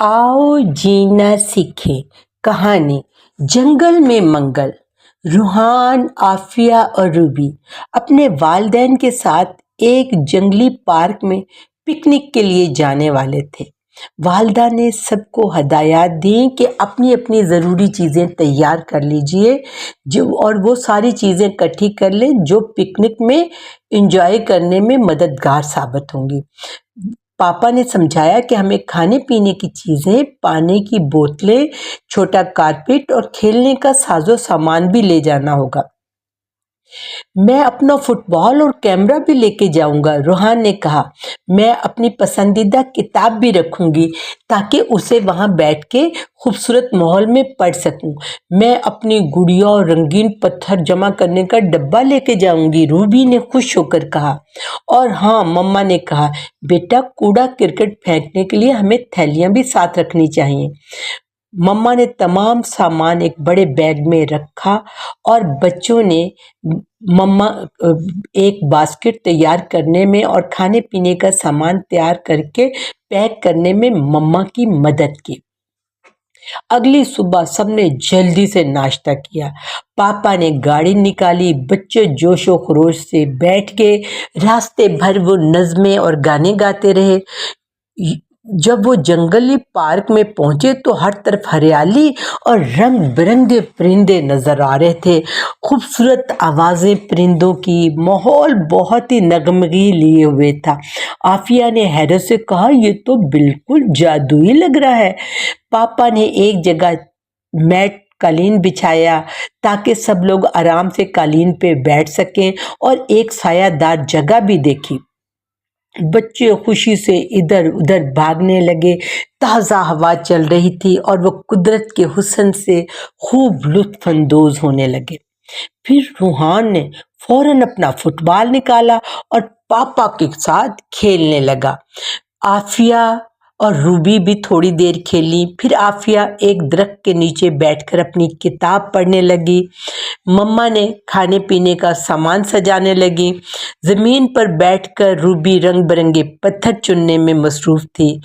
आओ जीना सीखे कहानी जंगल में मंगल। रूहान, आफिया और रूबी अपने वालिदैन के साथ एक जंगली पार्क में पिकनिक के लिए जाने वाले थे। वालिदा ने सबको हदायत दी कि अपनी अपनी ज़रूरी चीज़ें तैयार कर लीजिए और वो सारी चीज़ें इकट्ठी कर लें जो पिकनिक में इंजॉय करने में मददगार साबित होंगी। पापा ने समझाया कि हमें खाने पीने की चीज़ें, पानी की बोतलें, छोटा कारपेट और खेलने का साजो सामान भी ले जाना होगा। मैं अपना फुटबॉल और कैमरा भी लेके जाऊंगा, रूहान ने कहा। मैं अपनी पसंदीदा किताब भी रखूंगी ताकि उसे वहां बैठ के खूबसूरत माहौल में पढ़ सकूं। मैं अपनी गुड़िया और रंगीन पत्थर जमा करने का डब्बा लेके जाऊंगी, रूबी ने खुश होकर कहा। और हाँ, मम्मा ने कहा, बेटा कूड़ा करकट फेंकने के लिए हमें थैलियां भी साथ रखनी चाहिए। मम्मा ने तमाम सामान एक बड़े बैग में रखा और बच्चों ने मम्मा एक बास्केट तैयार करने में और खाने पीने का सामान तैयार करके पैक करने में मम्मा की मदद की। अगली सुबह सबने जल्दी से नाश्ता किया। पापा ने गाड़ी निकाली, बच्चे जोशो खरोश से बैठ के रास्ते भर वो नज़में और गाने गाते रहे। जब वो जंगली पार्क में पहुंचे तो हर तरफ हरियाली और रंग बिरंगे परिंदे नजर आ रहे थे। खूबसूरत आवाजें परिंदों की, माहौल बहुत ही नगमगी लिए हुए था। आफिया ने हैरत से कहा, ये तो बिल्कुल जादुई लग रहा है। पापा ने एक जगह मैट कालीन बिछाया ताकि सब लोग आराम से कालीन पे बैठ सकें और एक सायादार जगह भी देखी। बच्चे खुशी से इधर उधर भागने लगे। ताज़ा हवा चल रही थी और वो कुदरत के हुस्न से खूब लुत्फ अंदोज होने लगे। फिर रूहान ने फौरन अपना फुटबॉल निकाला और पापा के साथ खेलने लगा। आफिया और रूबी भी थोड़ी देर खेली। फिर आफिया एक दरख्त के नीचे बैठकर अपनी किताब पढ़ने लगी। मम्मा ने खाने पीने का सामान सजाने लगी। ज़मीन पर बैठकर रूबी रंग बिरंगे पत्थर चुनने में मसरूफ़ थी।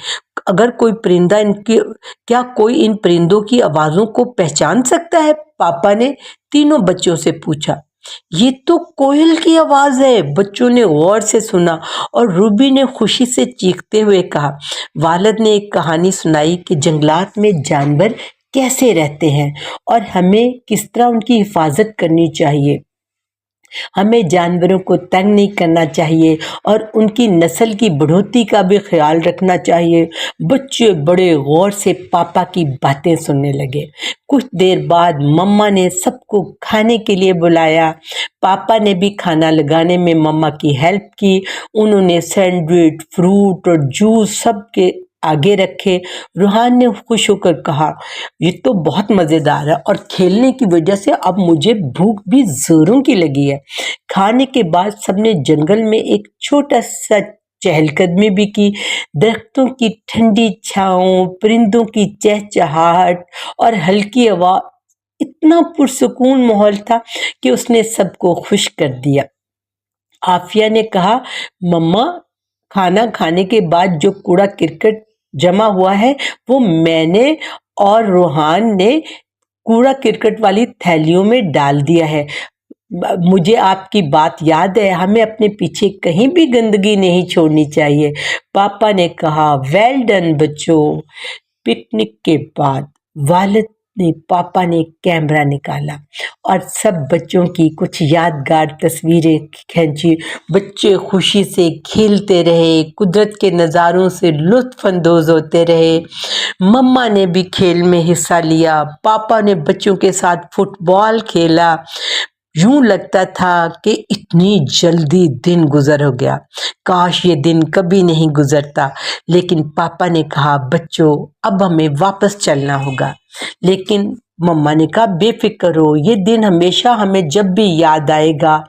अगर कोई परिंदा क्या कोई इन परिंदों की आवाज़ों को पहचान सकता है? पापा ने तीनों बच्चों से पूछा। ये तो कोयल की आवाज़ है, बच्चों ने गौर से सुना और रूबी ने खुशी से चीखते हुए कहा। वालिद ने एक कहानी सुनाई कि जंगलात में जानवर कैसे रहते हैं और हमें किस तरह उनकी हिफाजत करनी चाहिए। हमें जानवरों को तंग नहीं करना चाहिए और उनकी नस्ल की बढ़ोतरी का भी ख्याल रखना चाहिए। बच्चे बड़े गौर से पापा की बातें सुनने लगे। कुछ देर बाद मम्मा ने सबको खाने के लिए बुलाया। पापा ने भी खाना लगाने में मम्मा की हेल्प की। उन्होंने सैंडविच, फ्रूट और जूस सबके आगे रखे। रूहान ने खुश होकर कहा, ये तो बहुत मज़ेदार है और खेलने की वजह से अब मुझे भूख भी ज़ोरों की लगी है। खाने के बाद सबने जंगल में एक छोटा सा चहलकदमी भी की। दरख्तों की ठंडी छाँव, परिंदों की चहचहाहट और हल्की हवा, इतना पुरसुकून माहौल था कि उसने सबको खुश कर दिया। आफिया ने कहा, मम्मा खाना खाने के बाद जो कूड़ा करकट जमा हुआ है वो मैंने और रूहान ने कूड़ा करकट वाली थैलियों में डाल दिया है। मुझे आपकी बात याद है, हमें अपने पीछे कहीं भी गंदगी नहीं छोड़नी चाहिए। पापा ने कहा, वेल डन बच्चों। पिकनिक के बाद वालिद ने पापा ने कैमरा निकाला और सब बच्चों की कुछ यादगार तस्वीरें खींची। बच्चे खुशी से खेलते रहे, कुदरत के नज़ारों से लुत्फ अंदोज होते रहे। मम्मा ने भी खेल में हिस्सा लिया। पापा ने बच्चों के साथ फुटबॉल खेला। यूं लगता था कि इतनी जल्दी दिन गुजर हो गया, काश ये दिन कभी नहीं गुजरता। लेकिन पापा ने कहा, बच्चों अब हमें वापस चलना होगा। लेकिन मम्मा ने कहा, बेफिक्र हो, ये दिन हमेशा हमें जब भी याद आएगा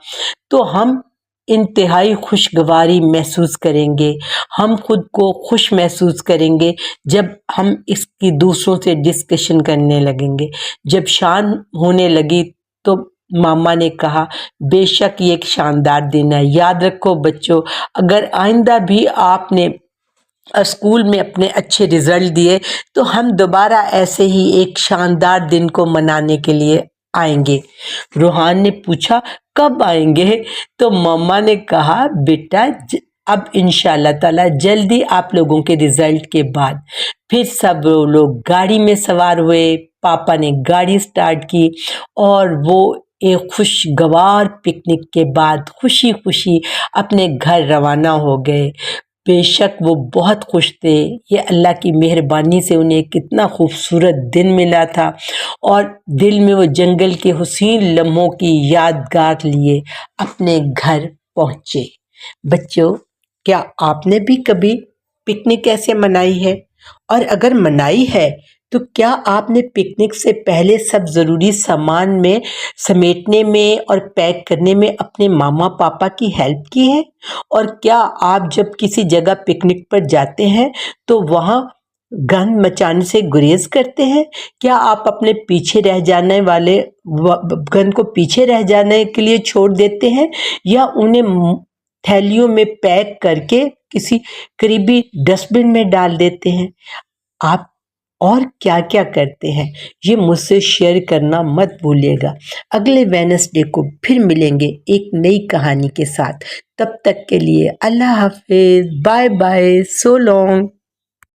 तो हम इंतहाई खुशगवारी महसूस करेंगे। हम खुद को खुश महसूस करेंगे जब हम इसकी दूसरों से डिस्कशन करने लगेंगे। जब शाम होने लगी तो मामा ने कहा, बेशक ये एक शानदार दिन है। याद रखो बच्चों, अगर आइंदा भी आपने اور اسکول میں اپنے اچھے رزلٹ دیے تو ہم دوبارہ ایسے ہی ایک شاندار دن کو منانے کے لیے آئیں گے۔ روحان نے پوچھا کب آئیں گے؟ تو مما نے کہا بیٹا اب انشاءاللہ تعالی جلدی آپ لوگوں کے رزلٹ کے بعد۔ پھر سب لوگ گاڑی میں سوار ہوئے، پاپا نے گاڑی سٹارٹ کی اور وہ ایک خوشگوار پکنک کے بعد خوشی خوشی اپنے گھر روانہ ہو گئے۔ بے شک وہ بہت خوش تھے، یہ اللہ کی مہربانی سے انہیں کتنا خوبصورت دن ملا تھا، اور دل میں وہ جنگل کے حسین لمحوں کی یادگار لیے اپنے گھر پہنچے۔ بچوں، کیا آپ نے بھی کبھی پکنک ایسے منائی ہے؟ اور اگر منائی ہے تو کیا آپ نے پکنک سے پہلے سب ضروری سامان میں سمیٹنے میں اور پیک کرنے میں اپنے ماما پاپا کی ہیلپ کی ہے؟ اور کیا آپ جب کسی جگہ پکنک پر جاتے ہیں تو وہاں گند مچانے سے گریز کرتے ہیں؟ کیا آپ اپنے پیچھے رہ جانے والے گند کو پیچھے رہ جانے کے لیے چھوڑ دیتے ہیں، یا انہیں تھیلیوں میں پیک کر کے کسی قریبی ڈسٹ بن میں ڈال دیتے ہیں؟ آپ اور کیا کیا کرتے ہیں، یہ مجھ سے شیئر کرنا مت بھولیے گا۔ اگلے وینسڈے کو پھر ملیں گے ایک نئی کہانی کے ساتھ۔ تب تک کے لیے اللہ حافظ، بائے بائے، سو لانگ۔